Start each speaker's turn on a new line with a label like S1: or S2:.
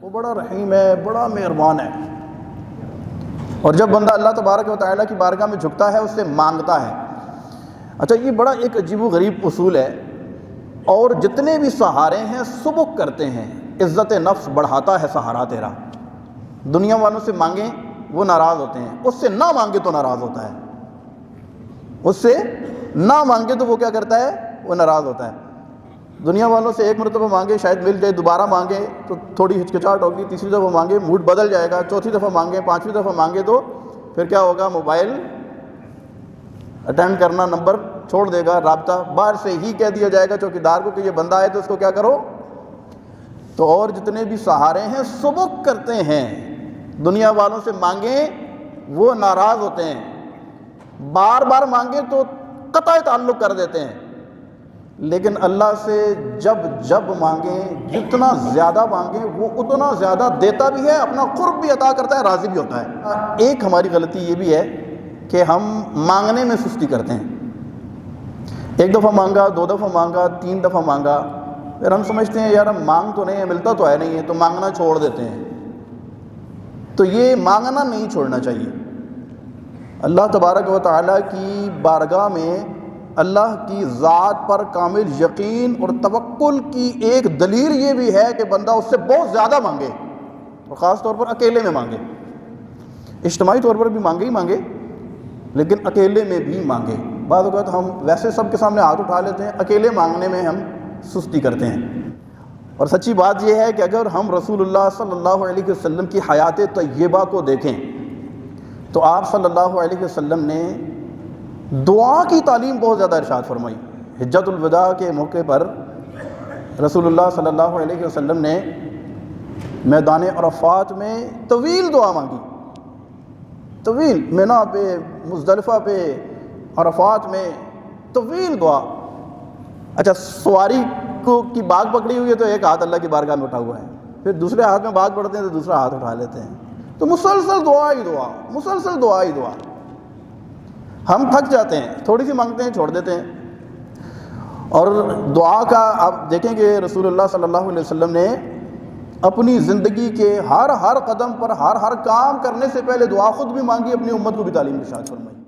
S1: وہ بڑا رحیم ہے، بڑا مہربان ہے۔ اور جب بندہ اللہ تبارک و تعالیٰ کی بارگاہ میں جھکتا ہے، اس سے مانگتا ہے۔ اچھا، یہ بڑا ایک عجیب و غریب اصول ہے، اور جتنے بھی سہارے ہیں سبک کرتے ہیں۔ عزت نفس بڑھاتا ہے سہارا تیرا۔ دنیا والوں سے مانگیں وہ ناراض ہوتے ہیں، اس سے نہ مانگے تو ناراض ہوتا ہے، اس سے نہ مانگے تو وہ کیا کرتا ہے، وہ ناراض ہوتا ہے۔ دنیا والوں سے ایک مرتبہ مانگے شاید مل جائے، دوبارہ مانگے تو تھوڑی ہچکچاہٹ ہوگی، تیسری دفعہ مانگے موڈ بدل جائے گا، چوتھی دفعہ مانگے، پانچویں دفعہ مانگے تو پھر کیا ہوگا، موبائل اٹینڈ کرنا نمبر چھوڑ دے گا، رابطہ باہر سے ہی کہہ دیا جائے گا چوکیدار کو کہ یہ بندہ ہے تو اس کو کیا کرو۔ تو اور جتنے بھی سہارے ہیں سبک کرتے ہیں، دنیا والوں سے مانگیں وہ ناراض ہوتے ہیں، بار بار مانگیں تو قطع تعلق کر دیتے ہیں، لیکن اللہ سے جب مانگیں، جتنا زیادہ مانگیں وہ اتنا زیادہ دیتا بھی ہے، اپنا قرب بھی عطا کرتا ہے، راضی بھی ہوتا ہے۔ ایک ہماری غلطی یہ بھی ہے کہ ہم مانگنے میں سستی کرتے ہیں۔ ایک دفعہ مانگا، دو دفعہ مانگا، تین دفعہ مانگا، پھر ہم سمجھتے ہیں یار ہم مانگ تو نہیں ہے، ملتا تو ہے نہیں ہے، تو مانگنا چھوڑ دیتے ہیں۔ تو یہ مانگنا نہیں چھوڑنا چاہیے۔ اللہ تبارک و تعالیٰ کی بارگاہ میں اللہ کی ذات پر کامل یقین اور توکل کی ایک دلیل یہ بھی ہے کہ بندہ اس سے بہت زیادہ مانگے، اور خاص طور پر اکیلے میں مانگے۔ اجتماعی طور پر بھی مانگے ہی مانگے، لیکن اکیلے میں بھی مانگے۔ بعض اوقات ہم ویسے سب کے سامنے ہاتھ اٹھا لیتے ہیں، اکیلے مانگنے میں ہم سستی کرتے ہیں۔ اور سچی بات یہ ہے کہ اگر ہم رسول اللہ صلی اللہ علیہ وسلم کی حیات طیبہ کو دیکھیں تو آپ صلی اللہ علیہ وسلم نے دعا کی تعلیم بہت زیادہ ارشاد فرمائی۔ حجۃ الوداع کے موقع پر رسول اللہ صلی اللہ علیہ وسلم نے میدان عرفات میں طویل دعا مانگی، طویل، مینا پہ، مزدلفہ پہ، عرفات میں طویل دعا۔ اچھا، سواری کی باغ پکڑی ہوئی ہے تو ایک ہاتھ اللہ کی بارگاہ میں اٹھا ہوا ہے، پھر دوسرے ہاتھ میں باغ پڑتے ہیں تو دوسرا ہاتھ اٹھا لیتے ہیں، تو مسلسل دعا ہی دعا، مسلسل دعا ہی دعا۔ ہم تھک جاتے ہیں، تھوڑی سی مانگتے ہیں چھوڑ دیتے ہیں۔ اور دعا کا آپ دیکھیں کہ رسول اللہ صلی اللہ علیہ وسلم نے اپنی زندگی کے ہر قدم پر ہر کام کرنے سے پہلے دعا خود بھی مانگی، اپنی امت کو بھی تعلیم ارشاد فرمائی۔